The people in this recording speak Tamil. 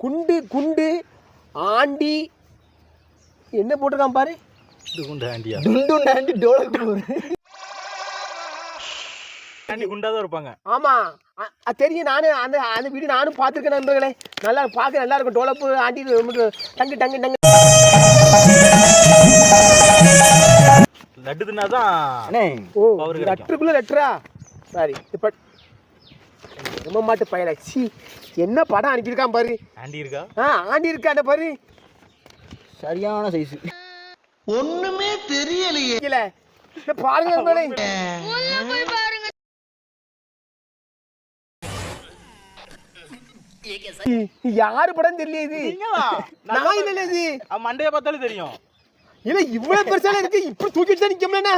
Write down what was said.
குண்டு குண்டு ஆண்டி என்ன போட்டிருக்கான் பாரு. குண்டு ஆண்டியா? டுண்டு ஆண்டி டோலக்டூர். ஆண்டி குண்டாதான் இருப்பாங்க. ஆமா தெரியும். நானும் அந்த அந்த வீடு நானும் பார்த்துருக்கேன் நண்பர்களே. நல்லா பார்க்க நல்லா இருக்கும். டோலப்பு ஆண்டி டங்கு டங்கு டங்கு. லட்டு தின்னாதான். ஓ லெட்டருக்குள்ள லெட்டரா? சாரி. இப்போ ரொம்ப மாட்டு பையல. சி என்ன படம் அனுப்பியிருக்கான் பாரு. ஆண்டி இருக்கா? ஆண்டி இருக்கா அந்த பாரு. சரியான சைஸ். ஒண்ணுமே தெரியலையே. பாருங்க யாரு படம் தெரியல. இது நான் இல்ல. இது மண்டைய பார்த்தாலே தெரியும். இல்ல இவ்வளவு பெருசால இருக்கு. இப்படி தூக்கிட்டு தான் நிக்கணும்னா